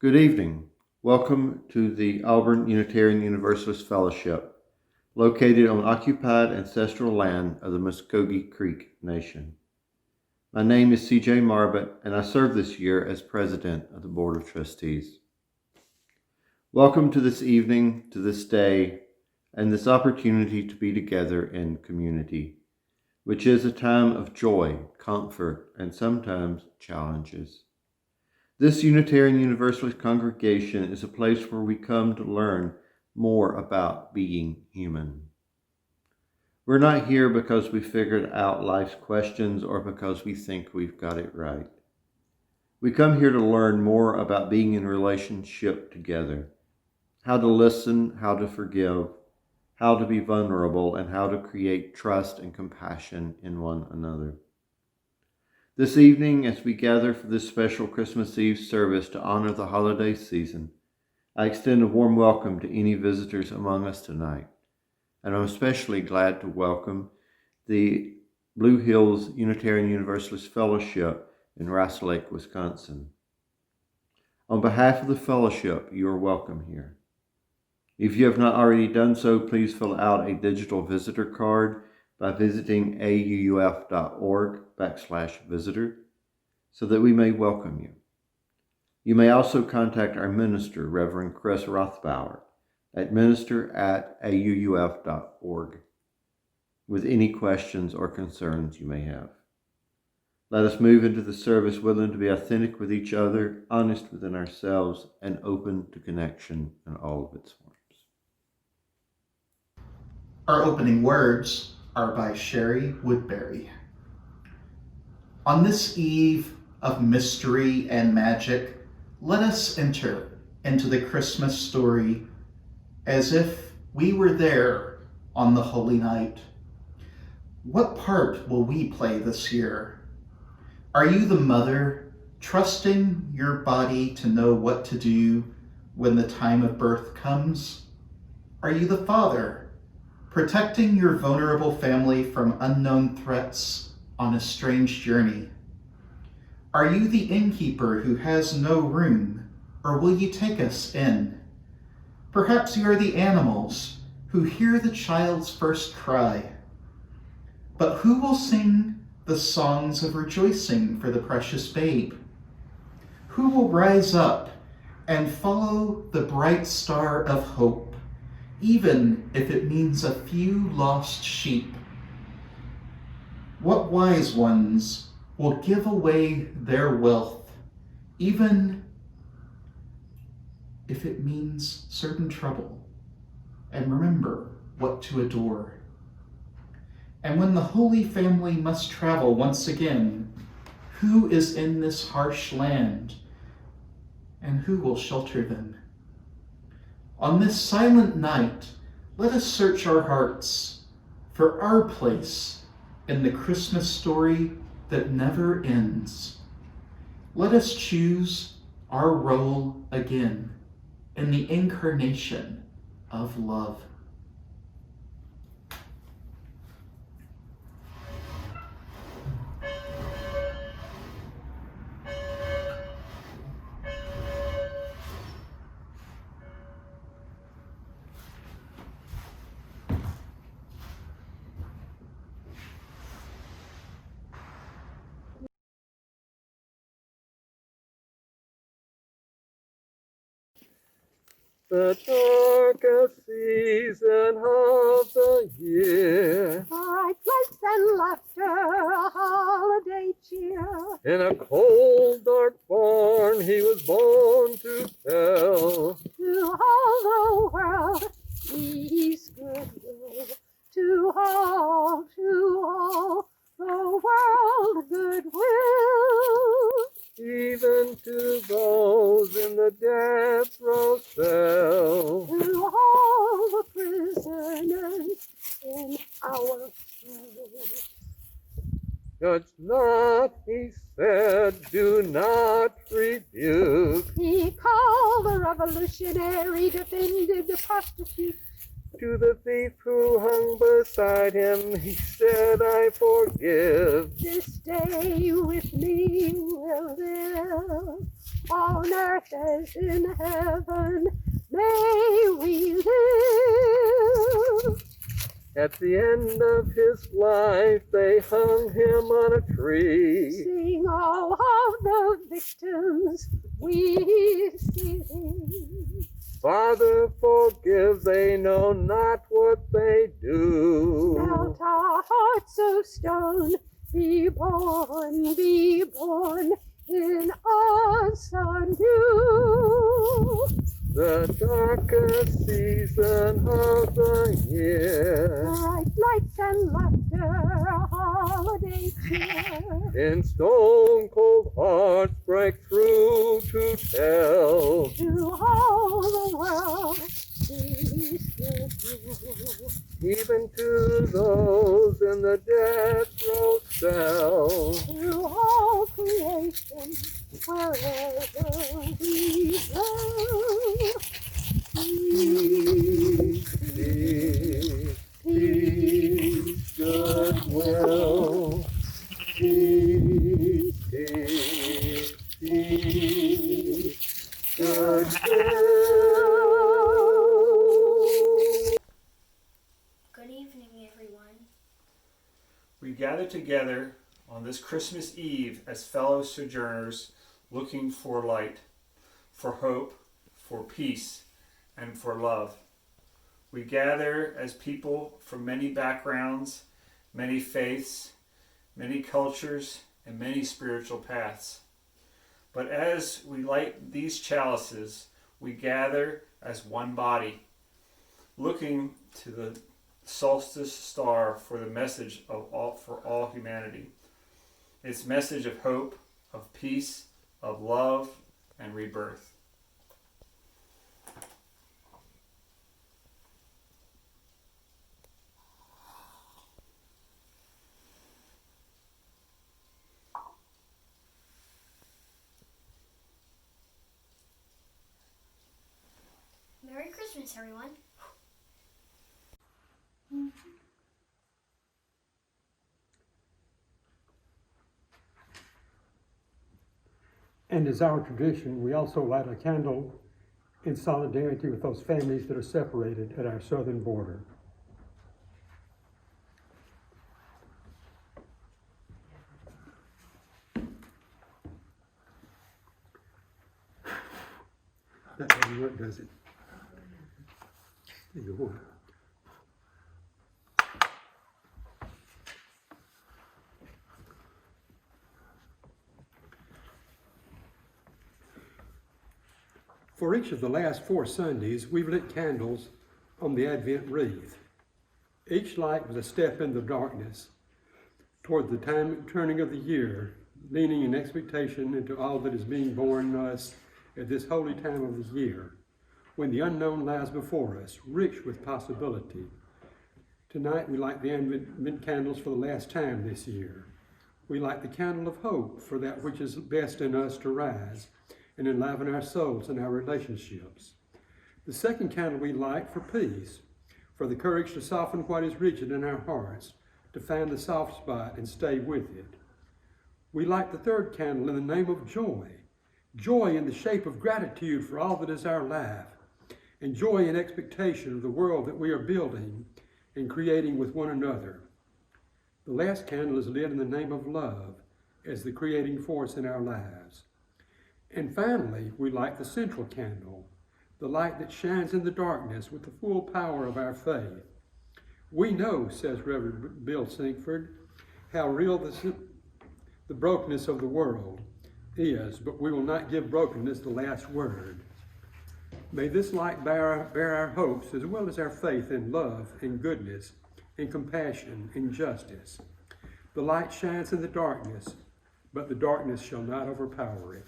Good evening. Welcome to the Auburn Unitarian Universalist Fellowship, located on occupied ancestral land of the Muskogee Creek Nation. My name is C.J. Marbut, and I serve this year as President of the Board of Trustees. Welcome to this evening, to this day, and this opportunity to be together in community, which is a time of joy, comfort, and sometimes challenges. This Unitarian Universalist congregation is a place where we come to learn more about being human. We're not here because we figured out life's questions or because we think we've got it right. We come here to learn more about being in relationship together, how to listen, how to forgive, how to be vulnerable, and how to create trust and compassion in one another. This evening, as we gather for this special Christmas Eve service to honor the holiday season, I extend a warm welcome to any visitors among us tonight. And I'm especially glad to welcome the Blue Hills Unitarian Universalist Fellowship in Rice Lake, Wisconsin. On behalf of the fellowship, you are welcome here. If you have not already done so, please fill out a digital visitor card by visiting auuf.org/visitor so that we may welcome you. You may also contact our minister, Reverend Chris Rothbauer, at minister@auuf.org with any questions or concerns you may have. Let us move into the service willing to be authentic with each other, honest within ourselves, and open to connection in all of its forms. Our opening words are by Shay Woodbury. On this eve of mystery and magic, let us enter into the Christmas story as if we were there on the holy night. What part will we play this year? Are you the mother, trusting your body to know what to do when the time of birth comes? Are you the father, protecting your vulnerable family from unknown threats on a strange journey? Are you the innkeeper who has no room, or will you take us in? Perhaps you are the animals who hear the child's first cry. But who will sing the songs of rejoicing for the precious babe? Who will rise up and follow the bright star of hope, even if it means a few lost sheep? What wise ones will give away their wealth, even if it means certain trouble, and remember what to adore? And when the Holy Family must travel once again, who is in this harsh land, and who will shelter them? On this silent night, let us search our hearts for our place in the Christmas story that never ends. Let us choose our role again in the incarnation of love. The darkest season of the year, bright lights and laughter, a holiday cheer. in a cold, dark barn he was born to tell. To all the world, he's goodwill. To all the world, goodwill. Even to those in the death row cell. To all the prisoners in our cell. Judge not, he said, do not rebuke. He called the revolutionary, defended the prostitute. To the thief who hung beside him, he said, I forgive. This day with me will live. on earth as in heaven, may we live. At the end of his life, they hung him on a tree. Sing all of the victims we see. Father, forgive, they know not what they do. Melt our hearts of stone, be born in us anew. The darkest season of the year, Bright lights and laughter, a holiday cheer. in stone cold hearts break through to tell. To all the world, we still do. Even to those in the death row cell. To all creation, wherever we go. Peace, peace, peace, goodwill. Peace, peace, peace, goodwill. Good evening, everyone. We gather together on this Christmas Eve as fellow sojourners looking for light, for hope, for peace, and for love. We gather as people from many backgrounds, many faiths, many cultures, and many spiritual paths. But as we light these chalices, we gather as one body, looking to the solstice star for the message for all humanity. Its message of hope, of peace, of love, and rebirth. Merry Christmas, everyone. And as our tradition, we also light a candle in solidarity with those families that are separated at our southern border. That doesn't work, does it? There you go. For each of the last 4 Sundays, we've lit candles on the Advent wreath. Each light was a step in the darkness toward the turning of the year, leaning in expectation into all that is being born to us at this holy time of the year, when the unknown lies before us, rich with possibility. Tonight we light the Advent candles for the last time this year. We light the candle of hope for that which is best in us to rise and enliven our souls and our relationships. The second candle we light for peace, for the courage to soften what is rigid in our hearts, to find the soft spot and stay with it. We light the third candle in the name of joy, joy in the shape of gratitude for all that is our life, and joy in expectation of the world that we are building and creating with one another. The last candle is lit in the name of love as the creating force in our lives. And finally, we light the central candle, the light that shines in the darkness with the full power of our faith. We know, says Reverend Bill Sinkford, how real the brokenness of the world is, but we will not give brokenness the last word. May this light bear our hopes as well as our faith in love and goodness and compassion and justice. The light shines in the darkness, but the darkness shall not overpower it.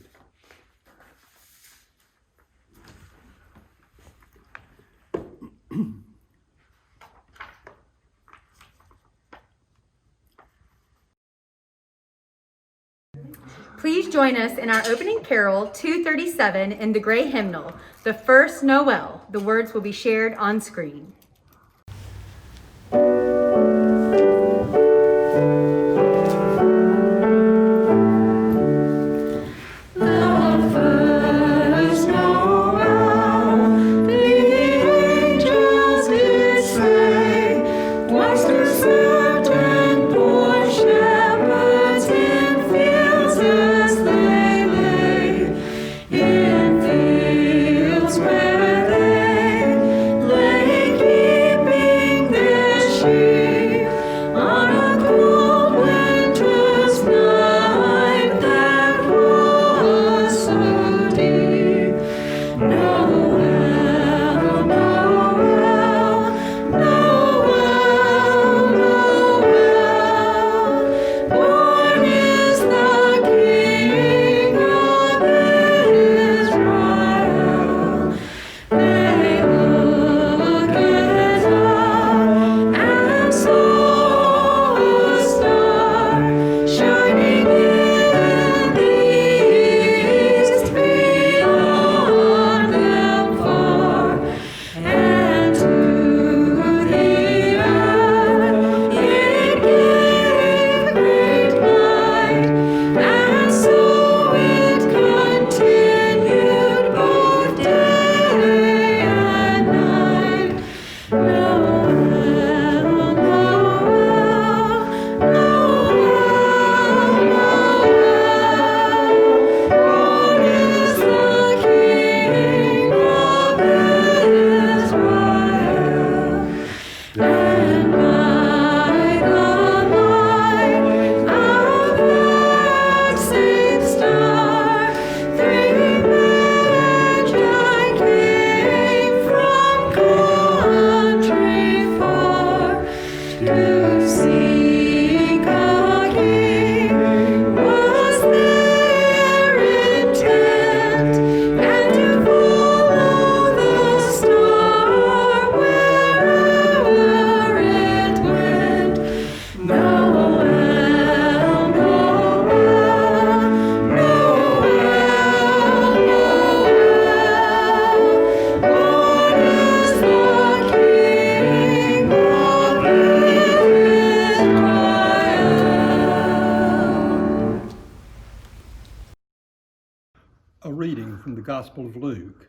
Please join us in our opening carol, 237, in the Gray Hymnal, The First Noel. The words will be shared on screen. The to seek a king was their intent, and to follow the star wherever it went. Noel, Noel, Noel, Noel, born is the King of Israel. A reading from the Gospel of Luke.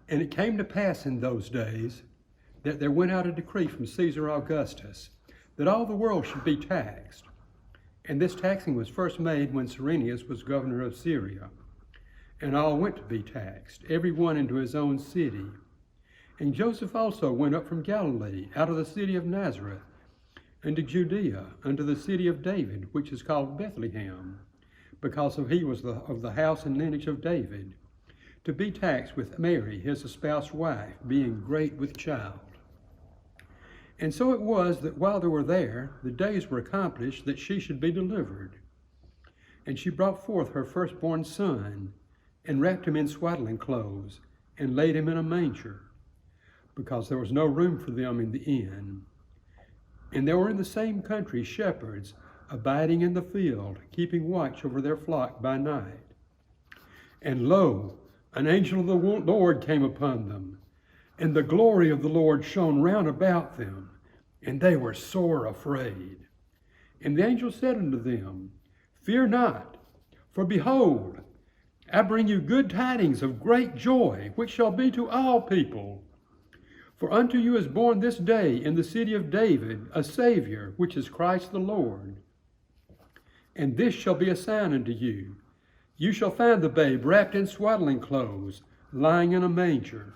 And it came to pass in those days that there went out a decree from Caesar Augustus that all the world should be taxed. And this taxing was first made when Cyrenius was governor of Syria. And all went to be taxed, every one into his own city. And Joseph also went up from Galilee, out of the city of Nazareth, into Judea, unto the city of David, which is called Bethlehem, because he was of the house and lineage of David, to be taxed with Mary, his espoused wife, being great with child. And so it was that while they were there, the days were accomplished that she should be delivered. And she brought forth her firstborn son, and wrapped him in swaddling clothes, and laid him in a manger, because there was no room for them in the inn. And there were in the same country shepherds, abiding in the field, keeping watch over their flock by night. And lo, an angel of the Lord came upon them, and the glory of the Lord shone round about them, and they were sore afraid. And the angel said unto them, Fear not, for behold, I bring you good tidings of great joy, which shall be to all people. For unto you is born this day in the city of David a Savior, which is Christ the Lord. And this shall be a sign unto you. You shall find the babe wrapped in swaddling clothes, lying in a manger.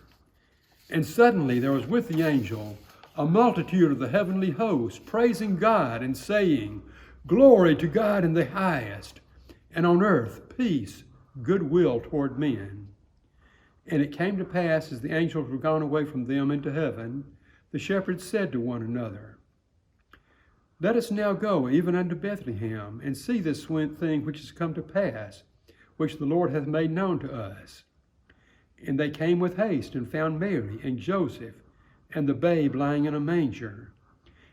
And suddenly there was with the angel a multitude of the heavenly host, praising God and saying, Glory to God in the highest, and on earth peace, goodwill toward men. And it came to pass, as the angels were gone away from them into heaven, the shepherds said to one another, Let us now go even unto Bethlehem, and see this thing which is come to pass, which the Lord hath made known to us. And they came with haste, and found Mary and Joseph, and the babe lying in a manger.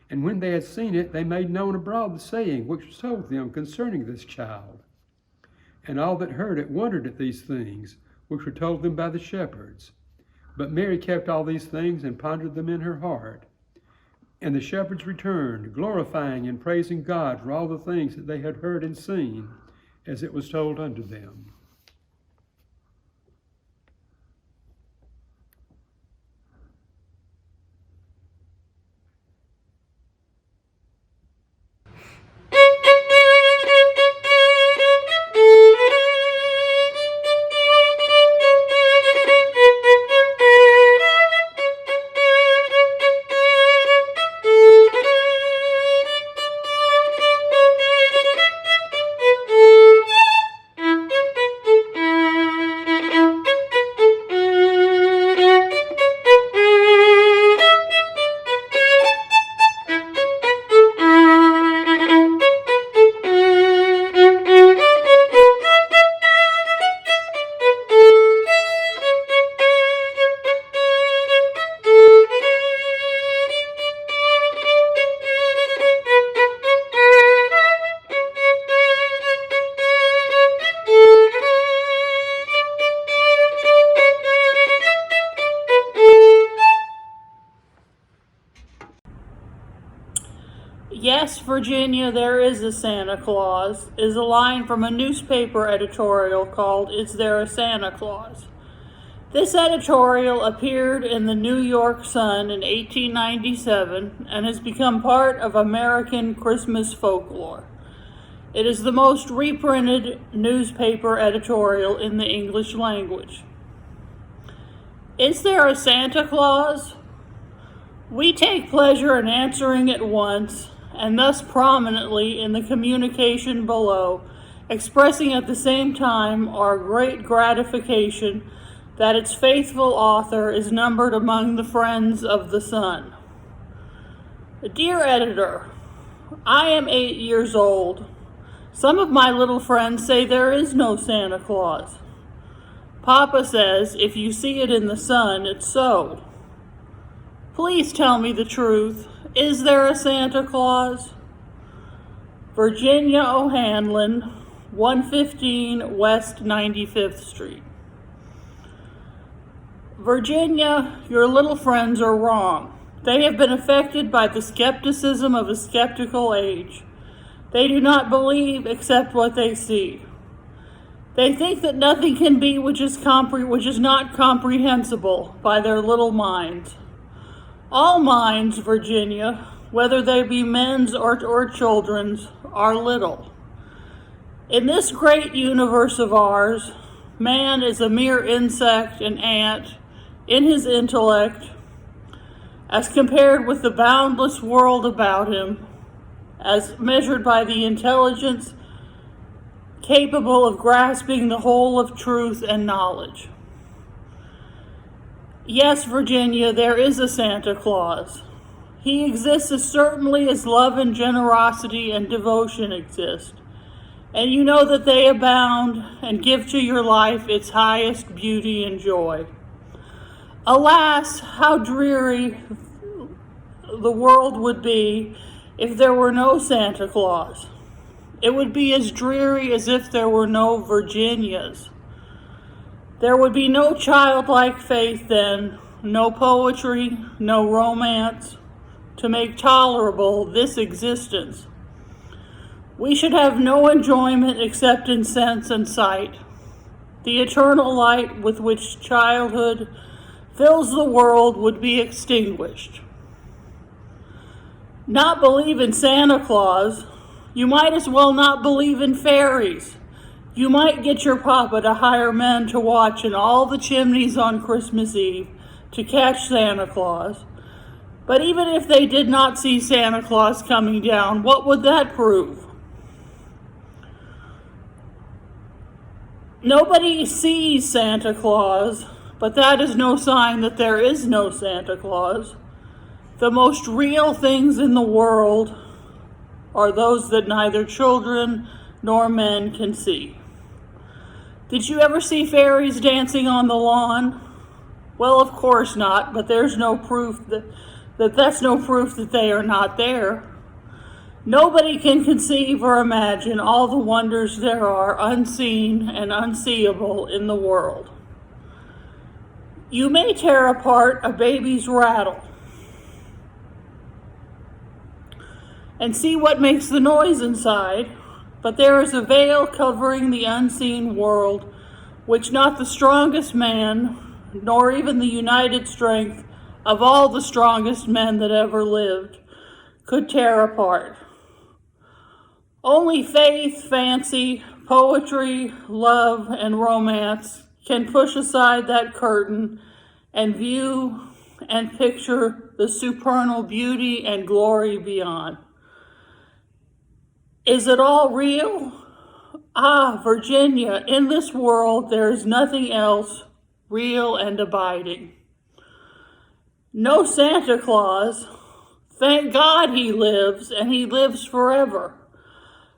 And when they had seen it, they made known abroad the saying which was told them concerning this child. And all that heard it wondered at these things, which were told them by the shepherds. But Mary kept all these things, and pondered them in her heart. And the shepherds returned, glorifying and praising God for all the things that they had heard and seen, as it was told unto them. Yes, Virginia, there is a Santa Claus, is a line from a newspaper editorial called Is There a Santa Claus? This editorial appeared in the New York Sun in 1897 and has become part of American Christmas folklore. It is the most reprinted newspaper editorial in the English language. Is there a Santa Claus? We take pleasure in answering at once, and thus prominently in the communication below, expressing at the same time our great gratification that its faithful author is numbered among the friends of the Sun. Dear editor, I am 8 years old. Some of my little friends say there is no Santa Claus. Papa says if you see it in the sun, it's so. Please tell me the truth. Is there a Santa Claus? Virginia O'Hanlon, 115 West 95th Street. Virginia, your little friends are wrong. They have been affected by the skepticism of a skeptical age. They do not believe except what they see. They think that nothing can be which is not comprehensible by their little minds. All minds, Virginia, whether they be men's or children's, are little. In this great universe of ours, man is a mere insect and ant in his intellect, as compared with the boundless world about him, as measured by the intelligence capable of grasping the whole of truth and knowledge. Yes, Virginia, there is a Santa Claus. He exists as certainly as love and generosity and devotion exist. And you know that they abound and give to your life its highest beauty and joy. Alas, how dreary the world would be if there were no Santa Claus. It would be as dreary as if there were no Virginias. There would be no childlike faith then, no poetry, no romance, to make tolerable this existence. We should have no enjoyment except in sense and sight. The eternal light with which childhood fills the world would be extinguished. Not believe in Santa Claus, you might as well not believe in fairies. You might get your papa to hire men to watch in all the chimneys on Christmas Eve to catch Santa Claus. But even if they did not see Santa Claus coming down, what would that prove? Nobody sees Santa Claus, but that is no sign that there is no Santa Claus. The most real things in the world are those that neither children nor men can see. Did you ever see fairies dancing on the lawn? Well, of course not, but there's no proof that's no proof that they are not there. Nobody can conceive or imagine all the wonders there are unseen and unseeable in the world. You may tear apart a baby's rattle and see what makes the noise inside, but there is a veil covering the unseen world which not the strongest man, nor even the united strength of all the strongest men that ever lived, could tear apart. Only faith, fancy, poetry, love, and romance can push aside that curtain and view and picture the supernal beauty and glory beyond. Is it all real? Ah, Virginia, in this world there is nothing else real and abiding. No Santa Claus. Thank God he lives, and he lives forever.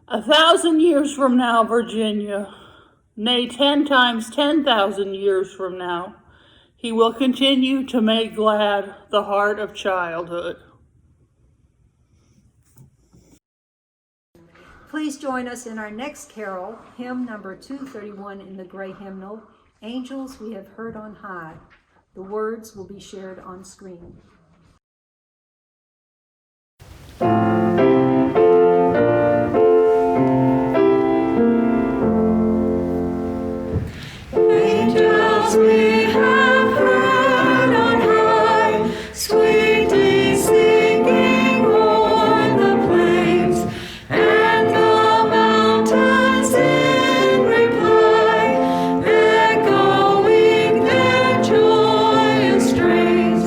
1,000 years from now, Virginia, nay, 10 times 10,000 years from now, he will continue to make glad the heart of childhood. Please join us in our next carol, hymn number 231 in the Gray Hymnal, Angels We Have Heard on High. The words will be shared on screen. Angels we have heard on high, sweetly singing o'er the plains, and the mountains in reply, echoing their joyous strains.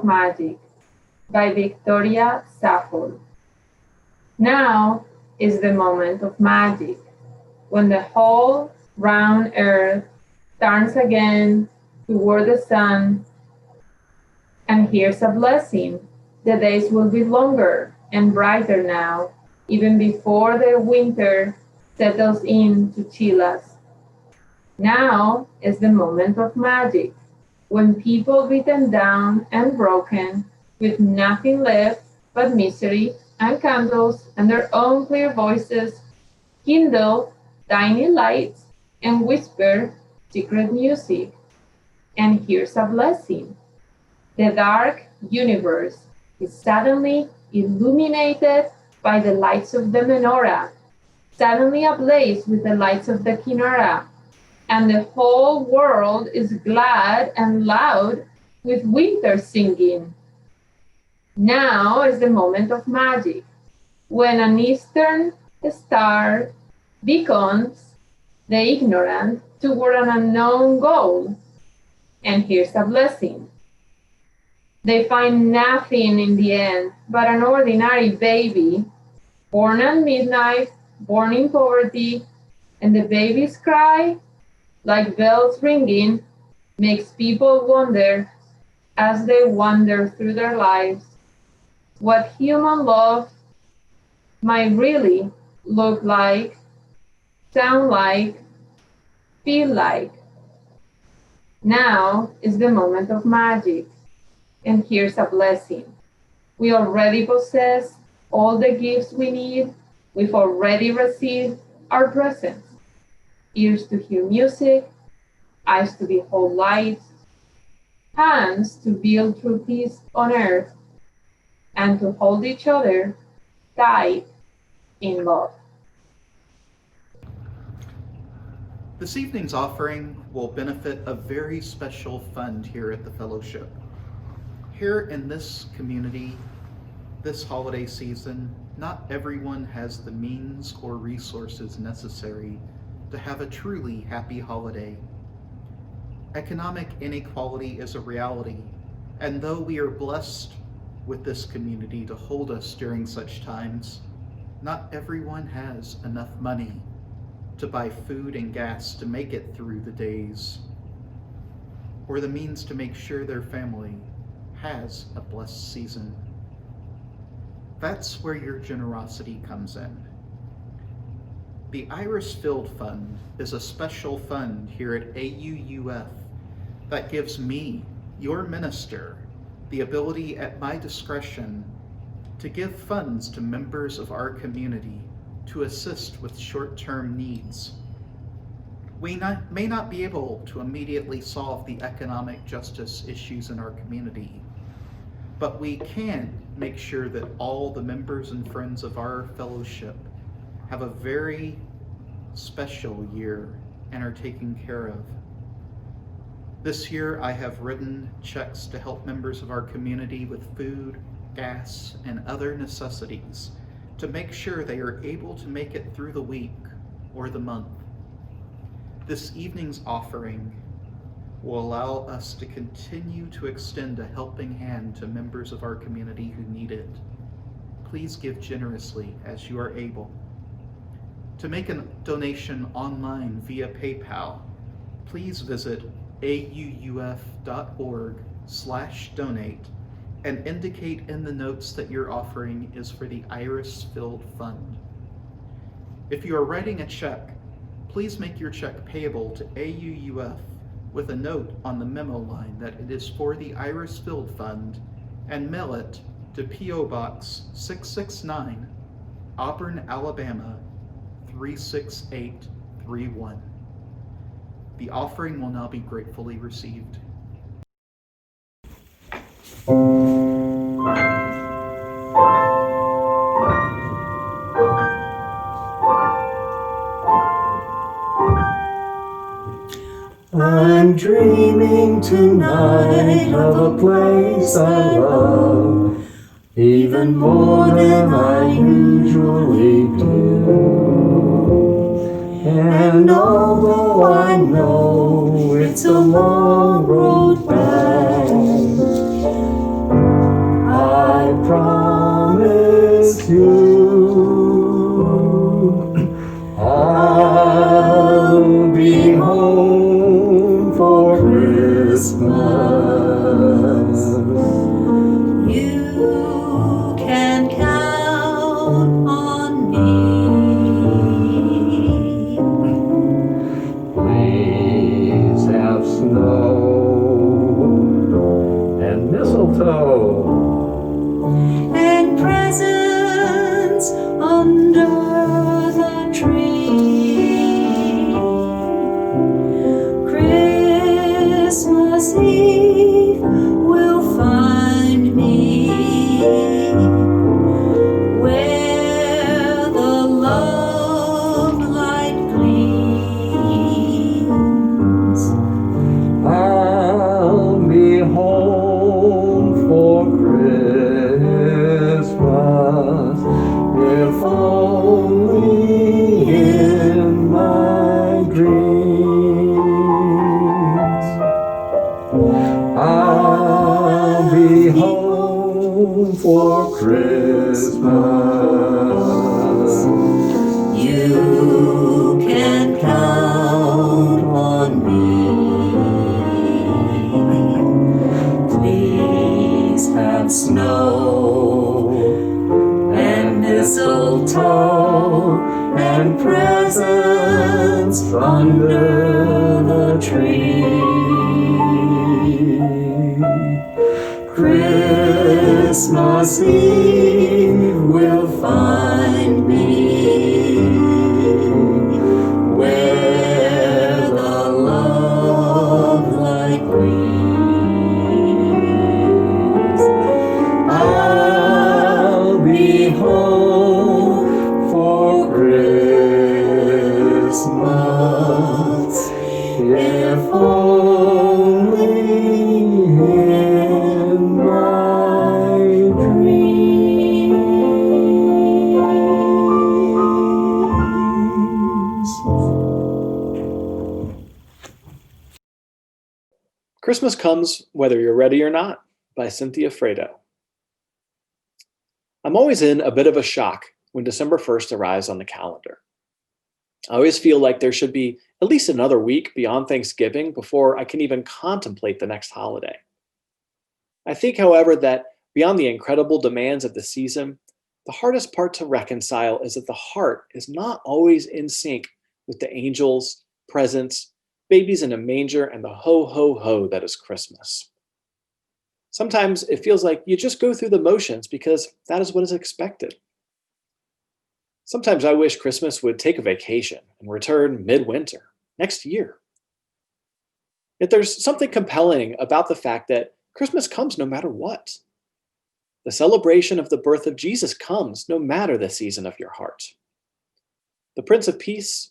of Magic by Victoria Safford. Now is the moment of magic, when the whole round earth turns again toward the sun. And here's a blessing. The days will be longer and brighter now, even before the winter settles in to chill us. Now is the moment of magic, when people beaten down and broken, with nothing left but misery and candles and their own clear voices, kindle tiny lights and whisper secret music. And here's a blessing. The dark universe is suddenly illuminated by the lights of the menorah, suddenly ablaze with the lights of the kinara, and the whole world is glad and loud with winter singing. Now is the moment of magic, when an eastern star beacons the ignorant toward an unknown goal. And here's a blessing. They find nothing in the end but an ordinary baby, born at midnight, born in poverty, and the baby's cry, like bells ringing, makes people wonder as they wander through their lives what human love might really look like, sound like, feel like. Now is the moment of magic, and here's a blessing. We already possess all the gifts we need. We've already received our presents. Ears to hear music, eyes to behold light, hands to build true peace on earth, and to hold each other tight in love. This evening's offering will benefit a very special fund here at the Fellowship. Here in this community, this holiday season, not everyone has the means or resources necessary to have a truly happy holiday. Economic inequality is a reality, and though we are blessed with this community to hold us during such times, not everyone has enough money to buy food and gas to make it through the days, or the means to make sure their family has a blessed season. That's where your generosity comes in. The Iris Filled Fund is a special fund here at AUUF that gives me, your minister, the ability at my discretion to give funds to members of our community to assist with short-term needs. We may not be able to immediately solve the economic justice issues in our community, but we can make sure that all the members and friends of our fellowship have a very special year and are taken care of. This year I have written checks to help members of our community with food, gas, and other necessities to make sure they are able to make it through the week or the month. This evening's offering will allow us to continue to extend a helping hand to members of our community who need it. Please give generously as you are able. To make a donation online via PayPal, please visit auuf.org/donate and indicate in the notes that your offering is for the Iris Filled Fund. If you are writing a check, please make your check payable to AUUF with a note on the memo line that it is for the Iris Filled Fund and mail it to P.O. Box 669, Auburn, Alabama 36831. The offering will now be gratefully received. I'm dreaming tonight of a place I love, even more than I usually do. And although I know it's a long road back, promise you, I'll be home for Christmas. You can count on me. Please have snow and mistletoe And presents under the tree. Christmas Eve will find me where the love light gleams. I'll be home for Christmas, if only in my dreams. I'll be home for Christmas. You can count on me. Please have snow and mistletoe and presents under the tree. Christmas Eve will find me where the love light gleams. I'll be home for Christmas, if only in my dreams. Christmas Comes Whether You're Ready or Not by Cynthia Fredo. I'm always in a bit of a shock when December 1st arrives on the calendar. I always feel like there should be at least another week beyond Thanksgiving before I can even contemplate the next holiday. I think, however, that beyond the incredible demands of the season, the hardest part to reconcile is that the heart is not always in sync with the angels, presents, babies in a manger, and the ho, ho, ho that is Christmas. Sometimes it feels like you just go through the motions because that is what is expected. Sometimes I wish Christmas would take a vacation and return midwinter, next year. Yet there's something compelling about the fact that Christmas comes no matter what. The celebration of the birth of Jesus comes no matter the season of your heart. The Prince of Peace,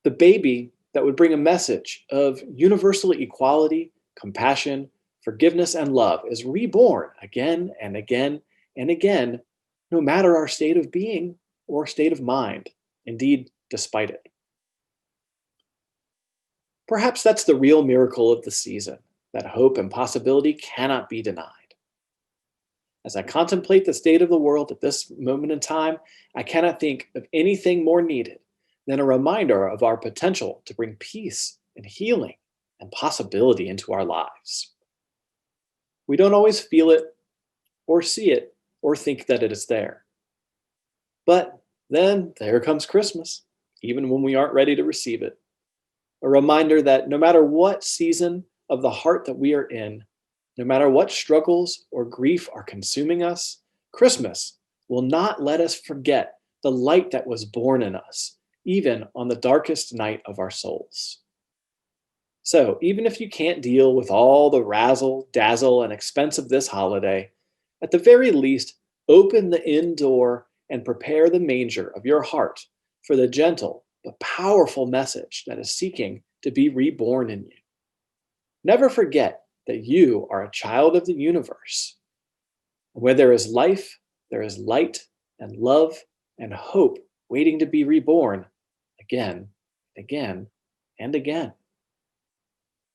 the baby that would bring a message of universal equality, compassion, forgiveness, and love, is reborn again and again and again, no matter our state of being or state of mind, indeed, despite it. Perhaps that's the real miracle of the season, that hope and possibility cannot be denied. As I contemplate the state of the world at this moment in time, I cannot think of anything more needed than a reminder of our potential to bring peace and healing and possibility into our lives. We don't always feel it or see it or think that it is there. But then there comes Christmas, even when we aren't ready to receive it. A reminder that no matter what season of the heart that we are in, no matter what struggles or grief are consuming us, Christmas will not let us forget the light that was born in us, even on the darkest night of our souls. So even if you can't deal with all the razzle, dazzle, and expense of this holiday, at the very least, open the inn door and prepare the manger of your heart for the gentle but powerful message that is seeking to be reborn in you. Never forget that you are a child of the universe. Where there is life, there is light and love and hope waiting to be reborn again, again, and again.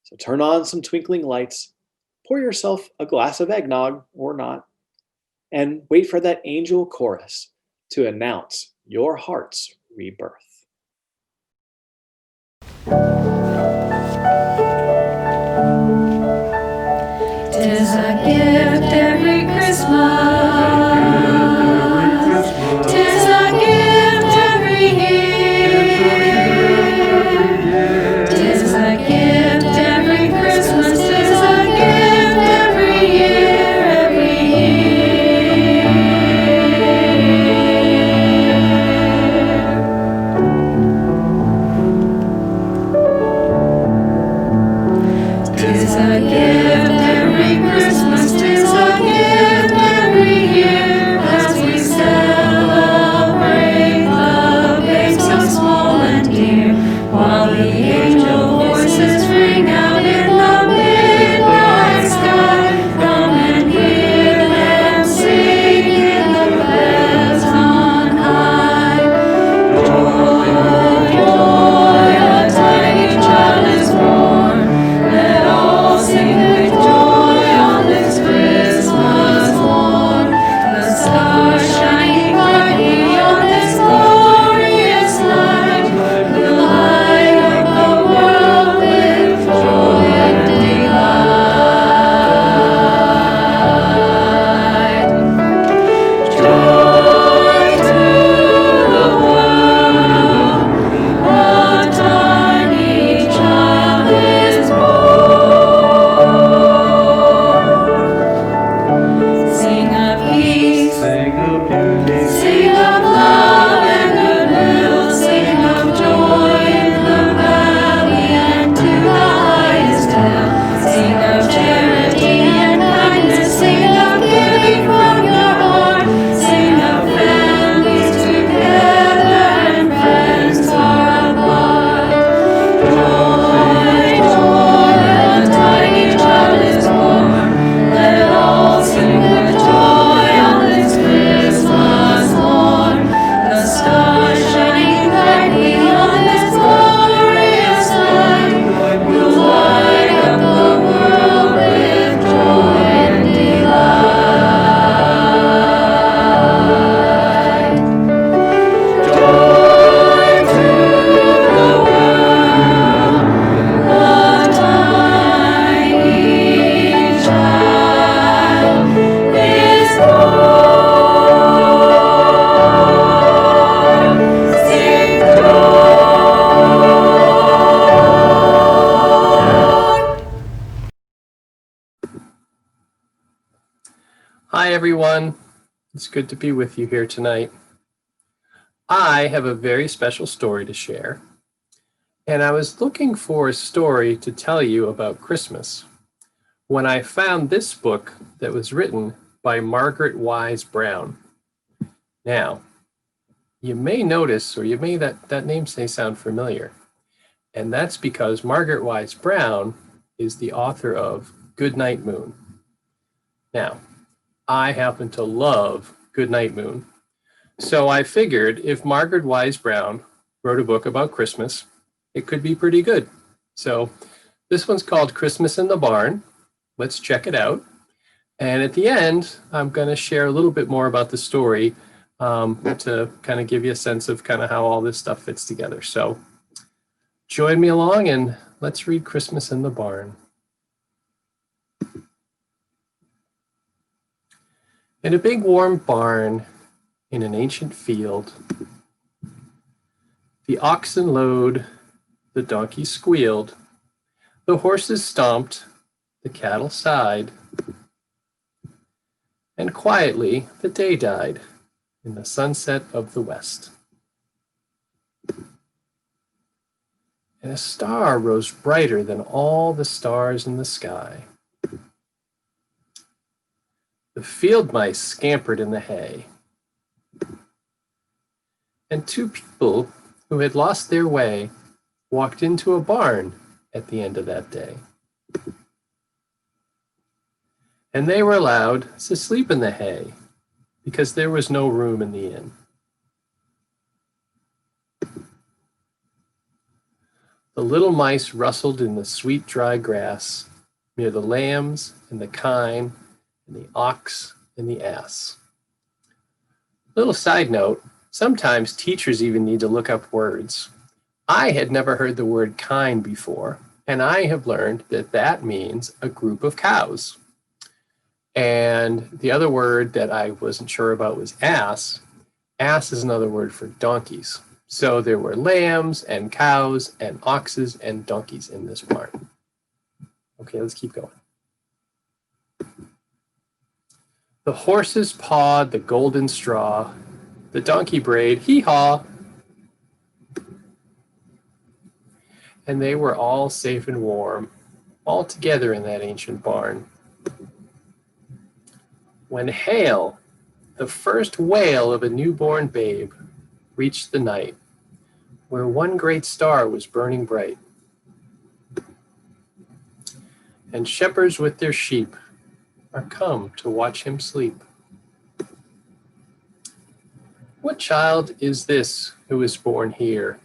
So turn on some twinkling lights, pour yourself a glass of eggnog or not, and wait for that angel chorus to announce your heart's rebirth. Tis a gift every Christmas. Tis a gift every year. Tis a gift every Christmas. Tis a gift every year, every year. Tis a gift every Christmas, 'tis a gift every year, as we celebrate the babe so small and dear, while the angel voices ring out in the midnight sky. Come and hear them sing in the bells on high. Joy, joy, a tiny child is born. Let all sing with joy on this Christmas morn. The stars shining brightly on this glorious night will light up the world with joy and delight. Joy to the world, a tiny child is born. Sing of peace, sing of beauty, sing of love and goodwill, sing of joy in the valley and to the highest hill. Sing of charity and kindness, sing of giving from your heart, sing of families together and friends far apart. Joy, joy, a tiny child is born. Let all sing with joy on this Christmas morn. The stars shining brightly on this glorious night will light up the world with joy and delight. Joy to the world, a tiny child is born. Sing Hi, everyone. It's good to be with you here tonight. I have a very special story to share, and I was looking for a story to tell you about Christmas when I found this book that was written by Margaret Wise Brown. Now, you may notice, or you may that name may sound familiar, and that's because Margaret Wise Brown is the author of Goodnight Moon. Now, I happen to love Goodnight Moon, so I figured if Margaret Wise Brown wrote a book about Christmas, it could be pretty good. So this one's called Christmas in the Barn. Let's check it out. And at the end, I'm going to share a little bit more about the story to kind of give you a sense of kind of how all this stuff fits together. So join me along and let's read Christmas in the Barn. In a big warm barn in an ancient field, the oxen lowed, the donkeys squealed, the horses stomped, the cattle sighed, and quietly the day died in the sunset of the west. And a star rose brighter than all the stars in the sky. The field mice scampered in the hay, and two people who had lost their way walked into a barn at the end of that day. And they were allowed to sleep in the hay because there was no room in the inn. The little mice rustled in the sweet dry grass near the lambs and the kine and the ox and the ass. Little side note, sometimes teachers even need to look up words. I had never heard the word kine before, and I have learned that that means a group of cows. And the other word that I wasn't sure about was ass. Ass is another word for donkeys. So there were lambs and cows and oxes and donkeys in this barn. Okay, let's keep going. The horses pawed the golden straw. The donkey brayed, hee-haw. And they were all safe and warm, all together in that ancient barn. When hail, the first wail of a newborn babe, reached the night, where one great star was burning bright. And shepherds with their sheep are come to watch him sleep. What child is this who is born here,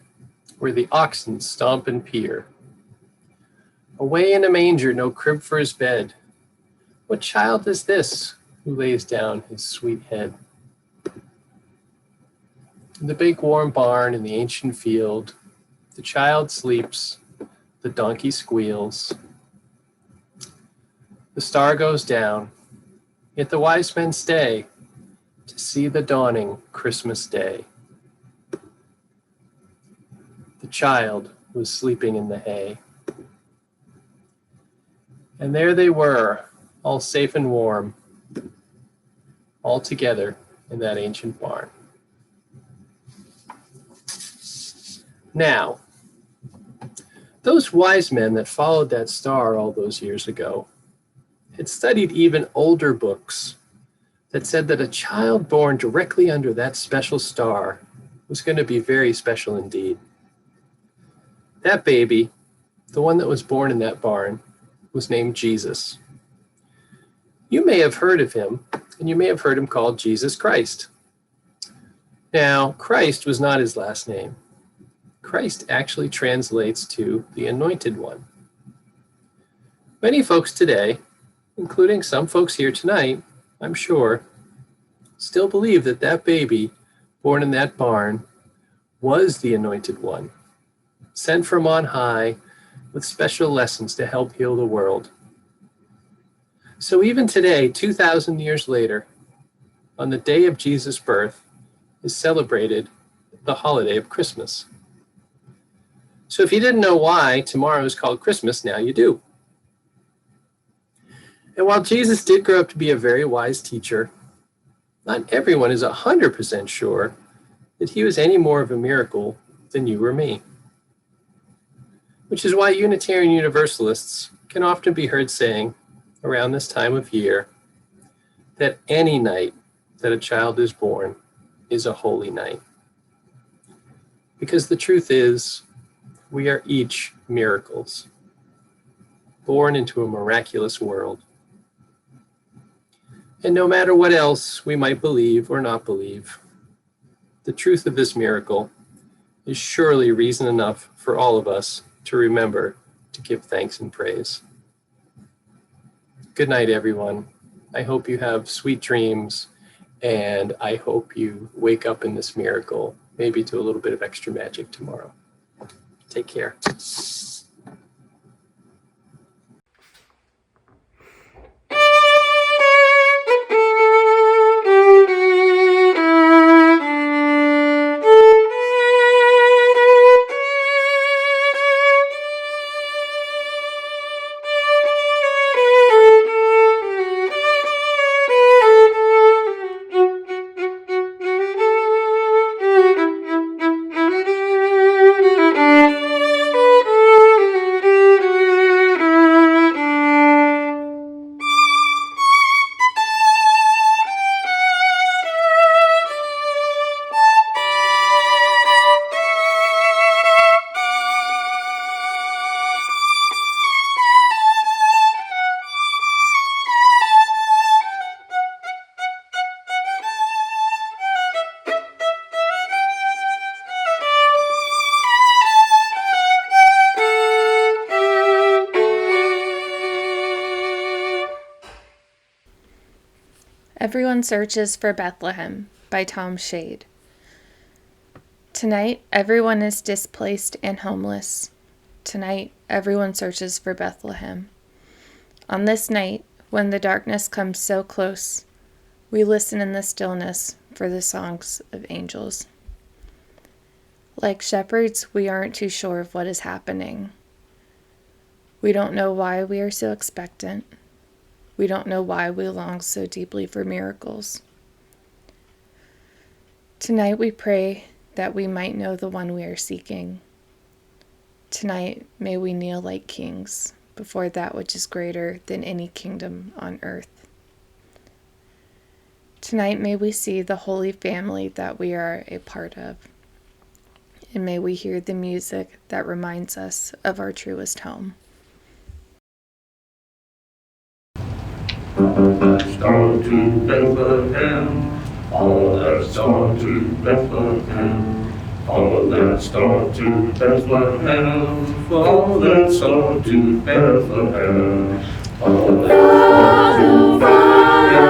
where the oxen stomp and peer? Away in a manger, no crib for his bed. What child is this who lays down his sweet head? In the big warm barn in the ancient field, the child sleeps, the donkey squeals. The star goes down, yet the wise men stay to see the dawning Christmas day. The child was sleeping in the hay. And there they were, all safe and warm, all together in that ancient barn. Now, those wise men that followed that star all those years ago had studied even older books that said that a child born directly under that special star was going to be very special indeed. That baby, the one that was born in that barn, was named Jesus. You may have heard of him, and you may have heard him called Jesus Christ. Now, Christ was not his last name. Christ actually translates to the Anointed One. Many folks today, including some folks here tonight, I'm sure, still believe that that baby born in that barn was the Anointed One, sent from on high with special lessons to help heal the world. So even today, 2,000 years later, on the day of Jesus' birth, is celebrated the holiday of Christmas. So if you didn't know why tomorrow is called Christmas, now you do. And while Jesus did grow up to be a very wise teacher, not everyone is 100% sure that he was any more of a miracle than you or me. Which is why Unitarian Universalists can often be heard saying, around this time of year, that any night that a child is born is a holy night. Because the truth is, we are each miracles, born into a miraculous world. And no matter what else we might believe or not believe, the truth of this miracle is surely reason enough for all of us to remember to give thanks and praise. Good night, everyone. I hope you have sweet dreams, and I hope you wake up in this miracle, maybe to a little bit of extra magic tomorrow. Take care. Everyone searches for Bethlehem. by Tom Shade. Tonight, everyone is displaced and homeless. Tonight, everyone searches for Bethlehem. On this night, when the darkness comes so close, we listen in the stillness for the songs of angels. Like shepherds, we aren't too sure of what is happening. We don't know why we are so expectant. We don't know why we long so deeply for miracles. Tonight we pray that we might know the one we are seeking. Tonight may we kneel like kings before that which is greater than any kingdom on earth. Tonight may we see the holy family that we are a part of. And may we hear the music that reminds us of our truest home. Follow that star to Bethlehem. Follow that star to Bethlehem. Follow that star to Bethlehem. Follow that star to Bethlehem. Follow that star to Bethlehem.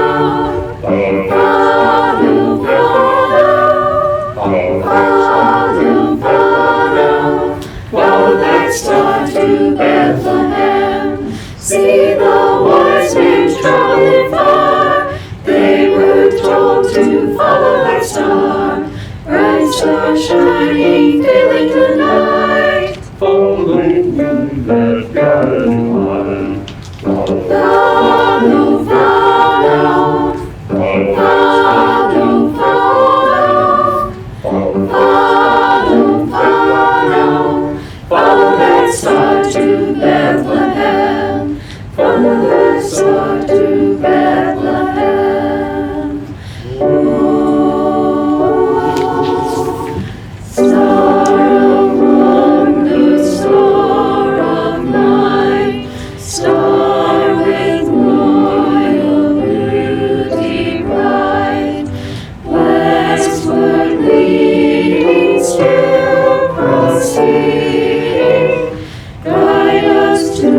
Follow that star to Bethlehem. Follow that star to Bethlehem. See the wise men traveling far. They were told to follow that star. Bright star shining, filling the night. Following that guiding light. Follow, follow, follow. Follow, follow, follow. Follow, follow. Follow that star to Bethlehem. Follow that star to Bethlehem. Oh, star among the star of night, star with royal beauty bright, westward leading, still proceeding, guide us to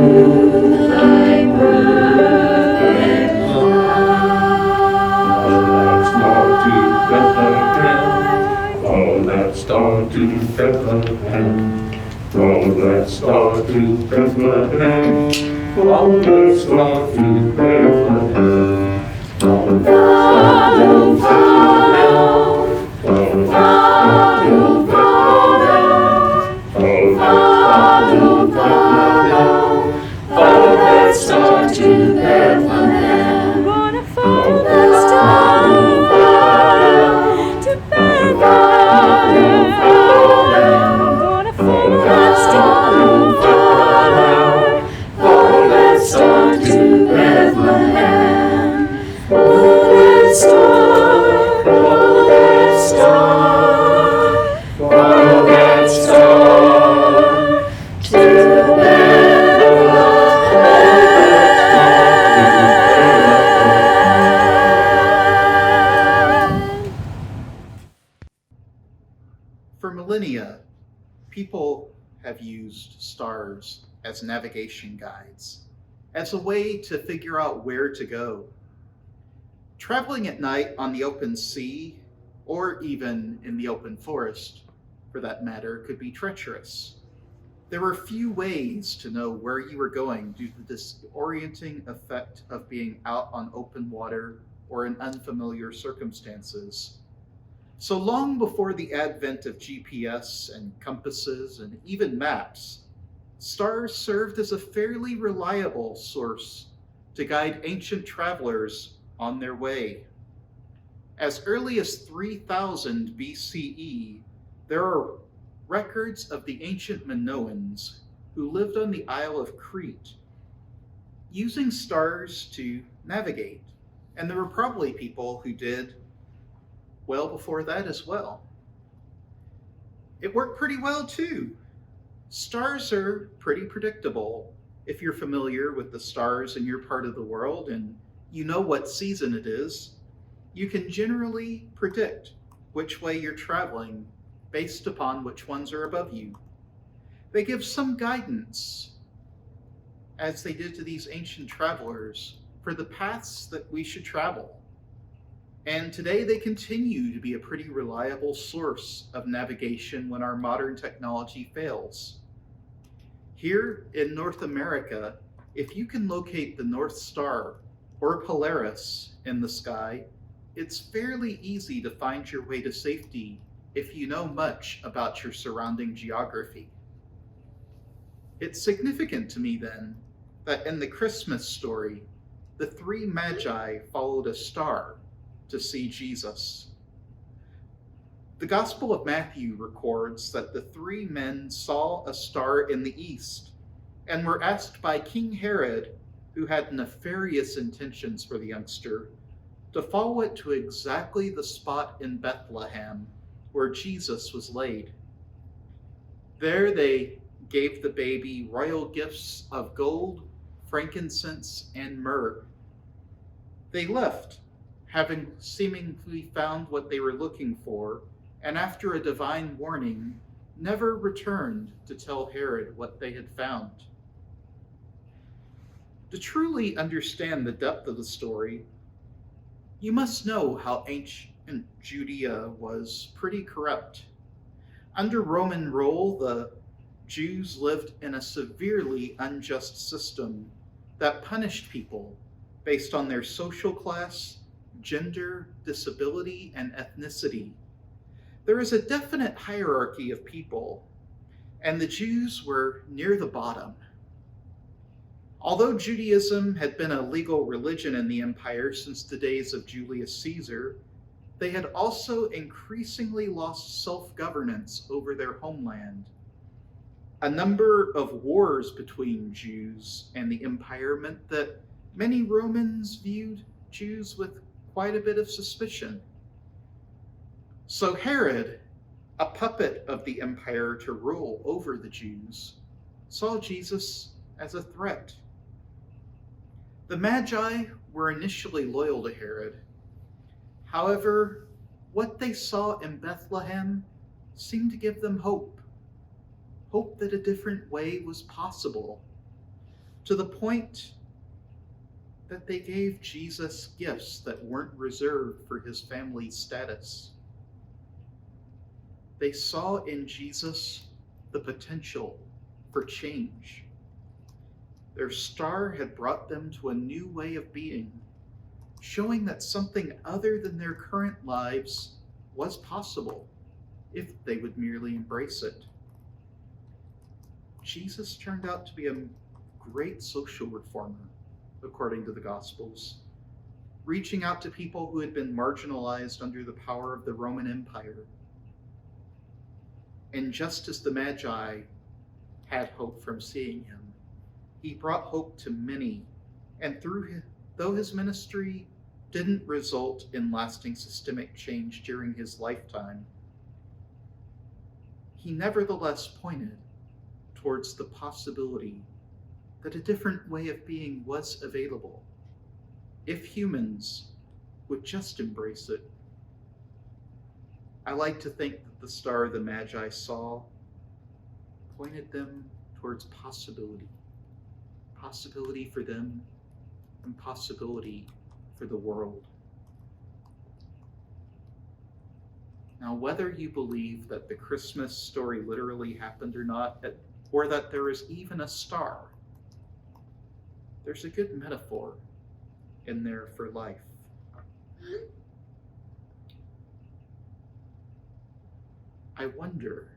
thy perfect light. Follow that star to Bethlehem. Follow that star to Bethlehem. Follow that star to Bethlehem. Follow that star to Bethlehem. Follow, follow, follow. Follow that star to Bethlehem. Gonna follow that star to Bethlehem. Gonna follow that star. Follow that star to Bethlehem. Follow that star. Follow that star. Follow that star to Bethlehem. For millennia, people have used stars as navigation guides, as a way to figure out where to go. Traveling at night on the open sea, or even in the open forest, for that matter, could be treacherous. There were few ways to know where you were going due to the disorienting effect of being out on open water or in unfamiliar circumstances. So long before the advent of GPS and compasses and even maps, stars served as a fairly reliable source to guide ancient travelers on their way. As early as 3000 BCE, there are records of the ancient Minoans who lived on the Isle of Crete, using stars to navigate. And there were probably people who did well before that as well. It worked pretty well too. Stars are pretty predictable. If you're familiar with the stars in your part of the world and you know what season it is, you can generally predict which way you're traveling based upon which ones are above you. They give some guidance, as they did to these ancient travelers, for the paths that we should travel. And today they continue to be a pretty reliable source of navigation when our modern technology fails. Here in North America, if you can locate the North Star or Polaris in the sky, it's fairly easy to find your way to safety if you know much about your surrounding geography. It's significant to me then that in the Christmas story, the three magi followed a star to see Jesus. The Gospel of Matthew records that the three men saw a star in the east and were asked by King Herod, who had nefarious intentions for the youngster, to follow it to exactly the spot in Bethlehem where Jesus was laid. There they gave the baby royal gifts of gold, frankincense, and myrrh. They left, having seemingly found what they were looking for, and after a divine warning, never returned to tell Herod what they had found. To truly understand the depth of the story, you must know how ancient Judea was pretty corrupt. Under Roman rule, the Jews lived in a severely unjust system that punished people based on their social class, gender, disability, and ethnicity. There is a definite hierarchy of people, and the Jews were near the bottom. Although Judaism had been a legal religion in the empire since the days of Julius Caesar, they had also increasingly lost self-governance over their homeland. A number of wars between Jews and the empire meant that many Romans viewed Jews with quite a bit of suspicion. So Herod, a puppet of the empire to rule over the Jews, saw Jesus as a threat. The Magi were initially loyal to Herod. However, what they saw in Bethlehem seemed to give them hope. Hope that a different way was possible, to the point that they gave Jesus gifts that weren't reserved for his family's status. They saw in Jesus the potential for change. Their star had brought them to a new way of being, showing that something other than their current lives was possible if they would merely embrace it. Jesus turned out to be a great social reformer, according to the Gospels, reaching out to people who had been marginalized under the power of the Roman Empire. And just as the Magi had hope from seeing him, he brought hope to many, and though his ministry didn't result in lasting systemic change during his lifetime, he nevertheless pointed towards the possibility that a different way of being was available, if humans would just embrace it. I like to think that the star the Magi saw pointed them towards possibility. Possibility for them and possibility for the world. Now, whether you believe that the Christmas story literally happened or not, or that there is even a star, there's a good metaphor in there for life. I wonder,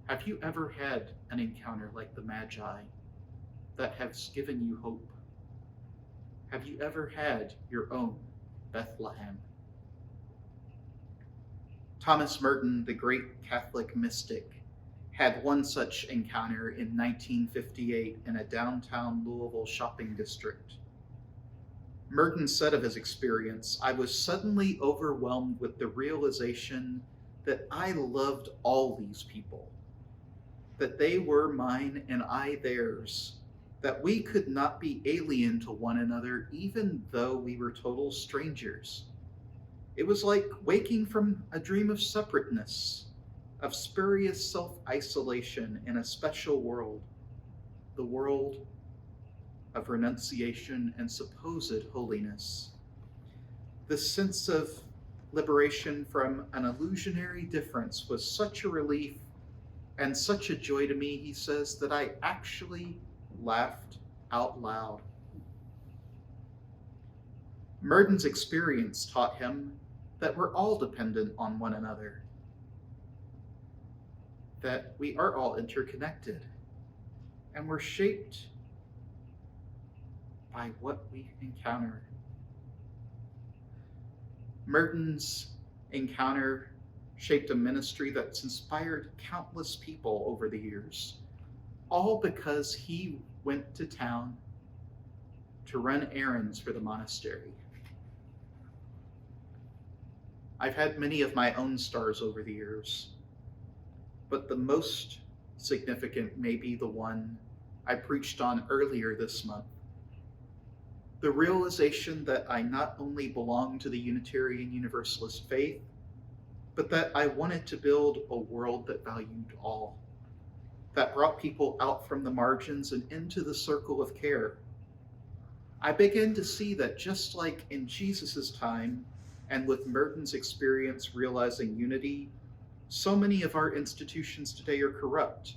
have you ever had an encounter like the Magi that has given you hope? Have you ever had your own Bethlehem? Thomas Merton, the great Catholic mystic, had one such encounter in 1958 in a downtown Louisville shopping district. Merton said of his experience, "I was suddenly overwhelmed with the realization that I loved all these people, that they were mine and I theirs, that we could not be alien to one another even though we were total strangers. It was like waking from a dream of separateness, of spurious self-isolation in a special world, the world of renunciation and supposed holiness. The sense of liberation from an illusionary difference was such a relief and such a joy to me, he says, that I actually laughed out loud. Murden's experience taught him that we're all dependent on one another, that we are all interconnected, and we're shaped by what we encounter. Murden's encounter shaped a ministry that's inspired countless people over the years, all because he went to town to run errands for the monastery. I've had many of my own stars over the years, but the most significant may be the one I preached on earlier this month. The realization that I not only belong to the Unitarian Universalist faith, but that I wanted to build a world that valued all, that brought people out from the margins and into the circle of care. I began to see that just like in Jesus' time, and with Merton's experience realizing unity, so many of our institutions today are corrupt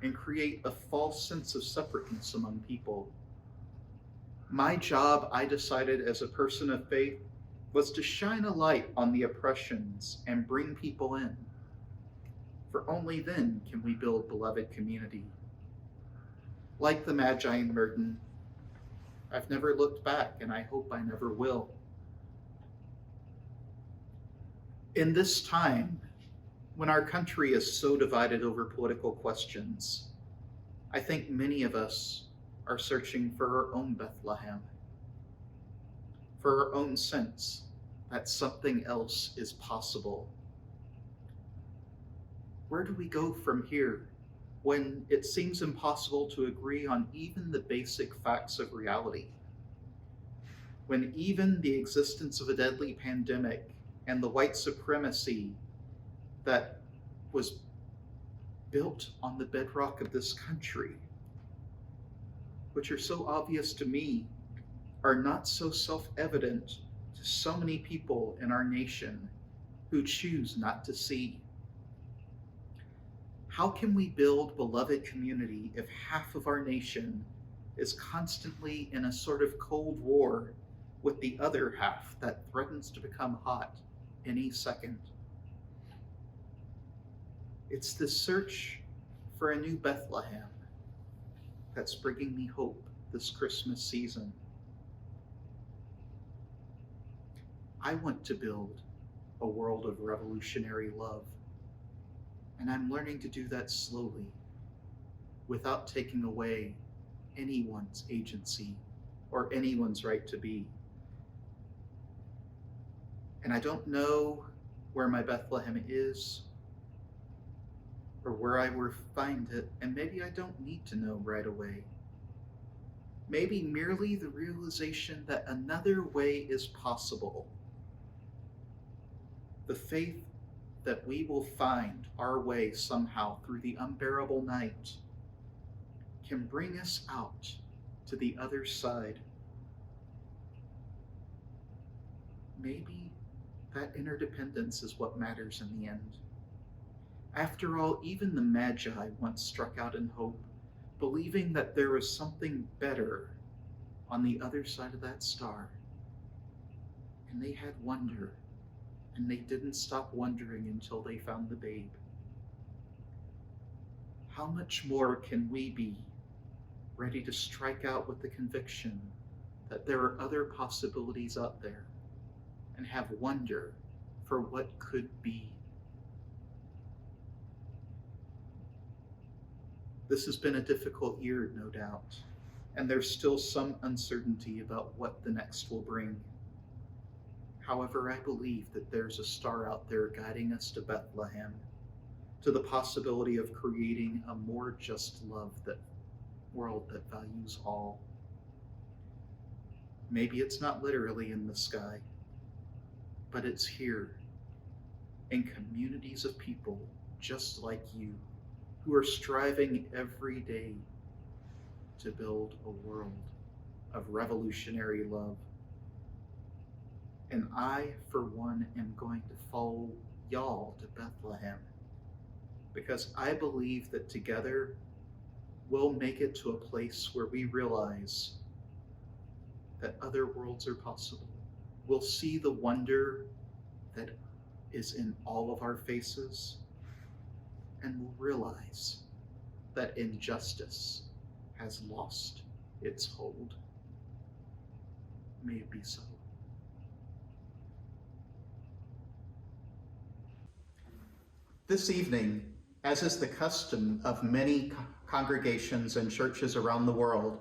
and create a false sense of separateness among people. My job, I decided as a person of faith, was to shine a light on the oppressions and bring people in. For only then can we build beloved community. Like the Magi in Merton, I've never looked back, and I hope I never will. In this time, when our country is so divided over political questions, I think many of us are searching for our own Bethlehem, for our own sense that something else is possible. Where do we go from here when it seems impossible to agree on even the basic facts of reality? When even the existence of a deadly pandemic and the white supremacy that was built on the bedrock of this country, which are so obvious to me, are not so self-evident to so many people in our nation who choose not to see. How can we build beloved community if half of our nation is constantly in a sort of cold war with the other half that threatens to become hot any second? It's this search for a new Bethlehem that's bringing me hope this Christmas season. I want to build a world of revolutionary love, and I'm learning to do that slowly, without taking away anyone's agency or anyone's right to be. And I don't know where my Bethlehem is or where I will find it, and maybe I don't need to know right away. Maybe merely the realization that another way is possible. The faith that we will find our way somehow through the unbearable night can bring us out to the other side. Maybe that interdependence is what matters in the end. After all, even the Magi once struck out in hope, believing that there was something better on the other side of that star. And they had wonder, and they didn't stop wondering until they found the babe. How much more can we be ready to strike out with the conviction that there are other possibilities out there, and have wonder for what could be? This has been a difficult year, no doubt, and there's still some uncertainty about what the next will bring. However, I believe that there's a star out there guiding us to Bethlehem, to the possibility of creating a more just world that values all. Maybe it's not literally in the sky, but it's here, in communities of people just like you, who are striving every day to build a world of revolutionary love. And I, for one, am going to follow y'all to Bethlehem, because I believe that together we'll make it to a place where we realize that other worlds are possible. We'll see the wonder that is in all of our faces, and we'll realize that injustice has lost its hold. May it be so. This evening, as is the custom of many congregations and churches around the world,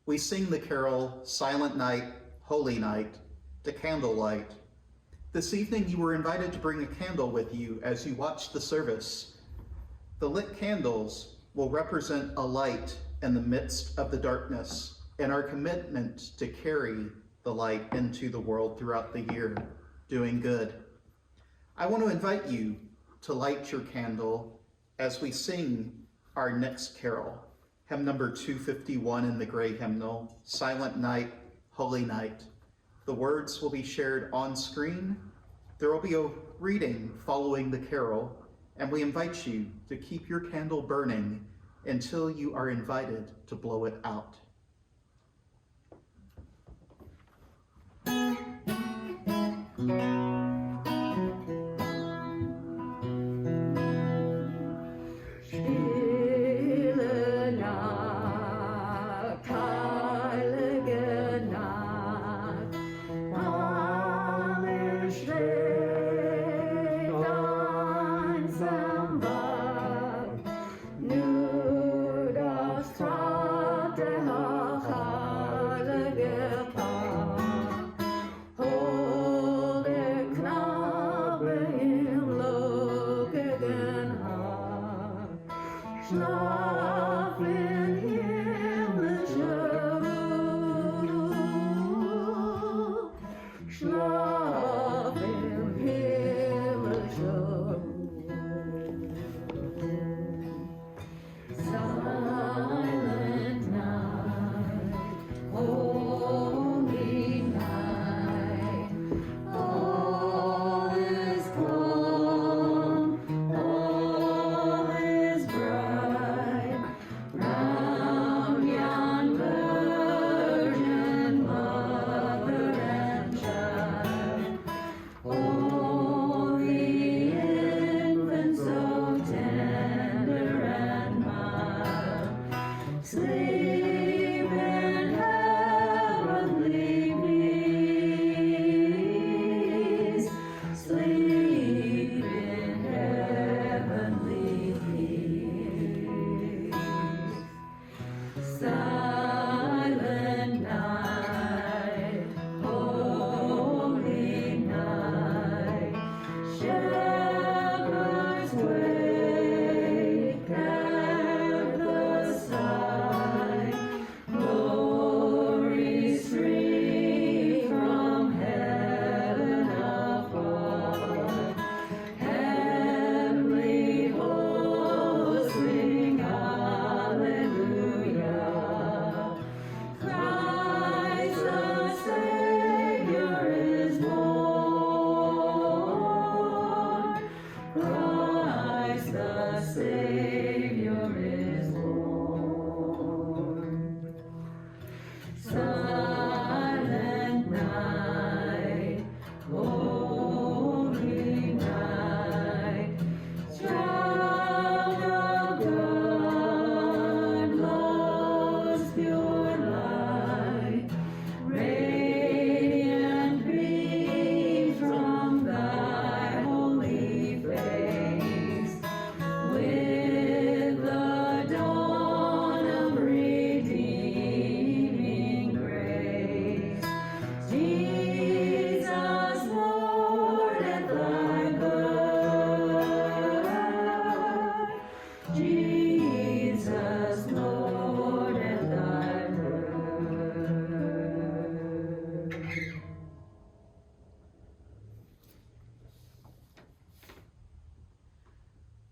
we sing the carol, Silent Night, Holy Night, to candlelight. This evening you were invited to bring a candle with you as you watch the service. The lit candles will represent a light in the midst of the darkness and our commitment to carry the light into the world throughout the year, doing good. I want to invite you to light your candle as we sing our next carol, hymn number 251 in the gray hymnal, Silent Night, Holy Night. The words will be shared on screen. There will be a reading following the carol, and we invite you to keep your candle burning until you are invited to blow it out.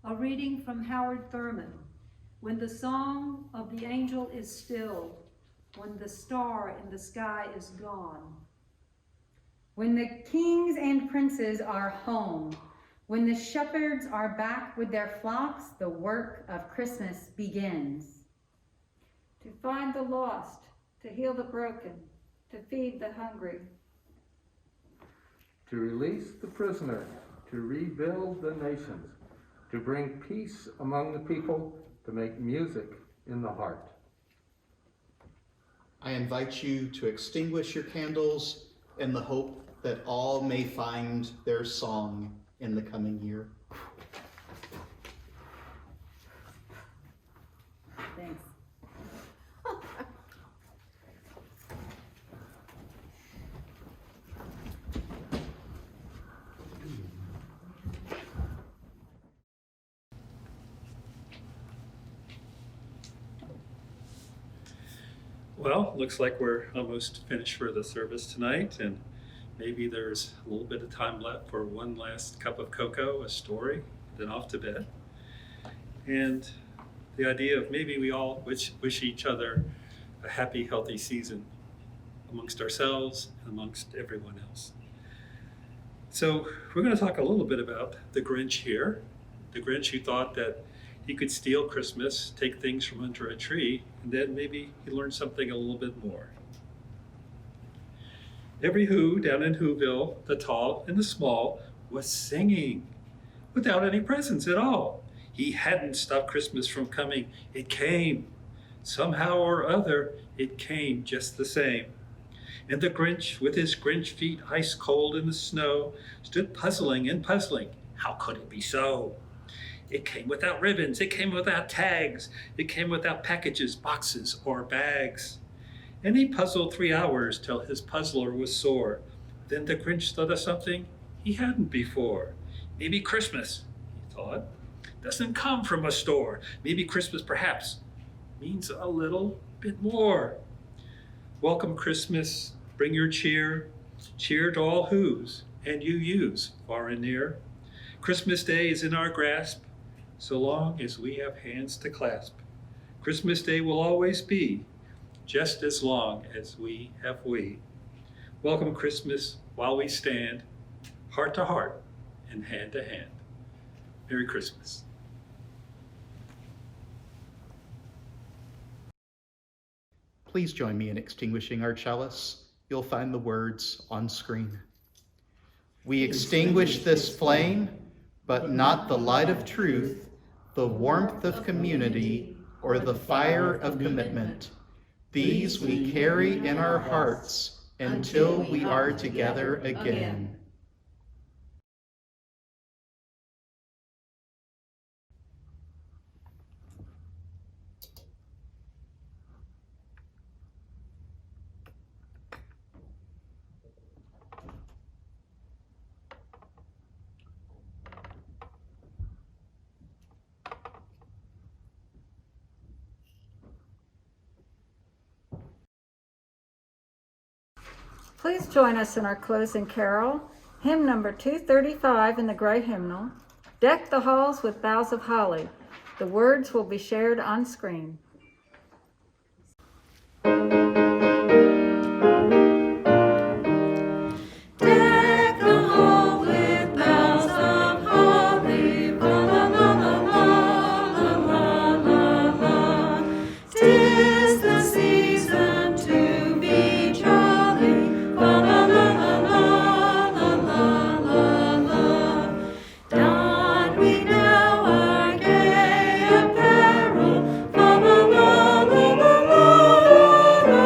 A reading from Howard Thurman. When the song of the angel is stilled, when the star in the sky is gone, when the kings and princes are home, when the shepherds are back with their flocks, the work of Christmas begins. To find the lost, to heal the broken, to feed the hungry. To release the prisoner, to rebuild the nations, to bring peace among the people, to make music in the heart. I invite you to extinguish your candles in the hope that all may find their song in the coming year. Thanks. Well, looks like we're almost finished for the service tonight, and maybe there's a little bit of time left for one last cup of cocoa, a story, then off to bed. And the idea of maybe we all wish each other a happy, healthy season amongst ourselves and amongst everyone else. So we're going to talk a little bit about the Grinch here, the Grinch who thought that he could steal Christmas, take things from under a tree, and then maybe he learned something a little bit more. Every Who down in Whoville, the tall and the small, was singing without any presents at all. He hadn't stopped Christmas from coming. It came. Somehow or other, it came just the same. And the Grinch, with his Grinch feet ice cold in the snow, stood puzzling and puzzling. How could it be so? It came without ribbons, it came without tags, it came without packages, boxes, or bags. And he puzzled 3 hours till his puzzler was sore. Then the Grinch thought of something he hadn't before. Maybe Christmas, he thought, doesn't come from a store. Maybe Christmas, perhaps, means a little bit more. Welcome Christmas, bring your cheer, cheer to all who's and UUs, far and near. Christmas Day is in our grasp, so long as we have hands to clasp. Christmas Day will always be, just as long as we have we. Welcome Christmas while we stand, heart to heart and hand to hand. Merry Christmas. Please join me in extinguishing our chalice. You'll find the words on screen. We extinguish this flame, but not the light of truth, the warmth of community, or the fire of commitment. These we carry in our hearts until we are together again. Please join us in our closing carol, hymn number 235 in the gray hymnal, Deck the Halls with Boughs of Holly. The words will be shared on screen. Deck the hall with boughs of holly, la la la la la la la. 'Tis the season to be jolly, la la la la la la la la. Don we now our gay apparel, la la la la la la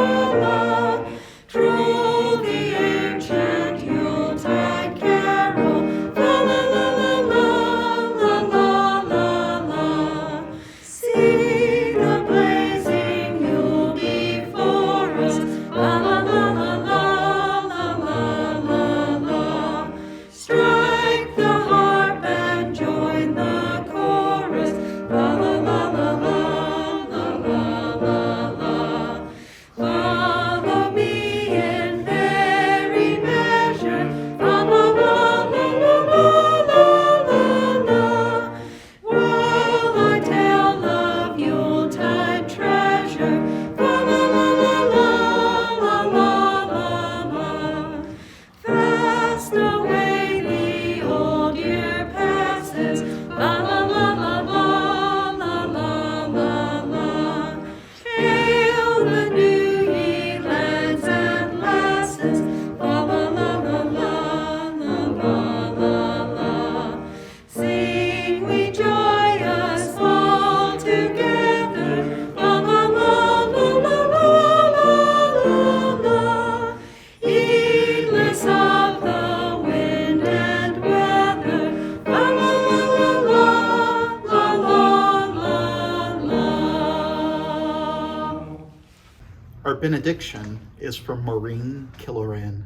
benediction is from Maureen Killoran.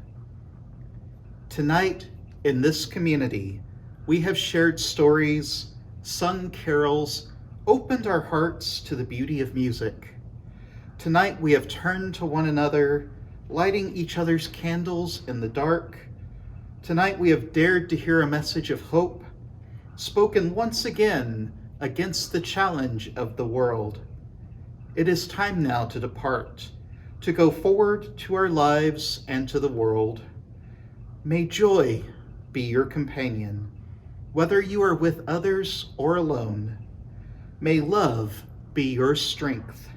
Tonight, in this community, we have shared stories, sung carols, opened our hearts to the beauty of music. Tonight, we have turned to one another, lighting each other's candles in the dark. Tonight, we have dared to hear a message of hope, spoken once again against the challenge of the world. It is time now to depart, to go forward to our lives and to the world. May joy be your companion, whether you are with others or alone. May love be your strength,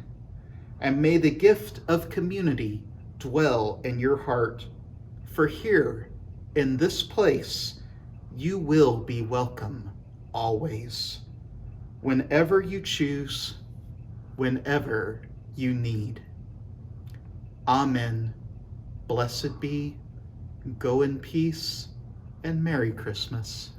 and may the gift of community dwell in your heart, for here, in this place, you will be welcome always, whenever you choose, whenever you need. Amen. Blessed be, go in peace, and Merry Christmas.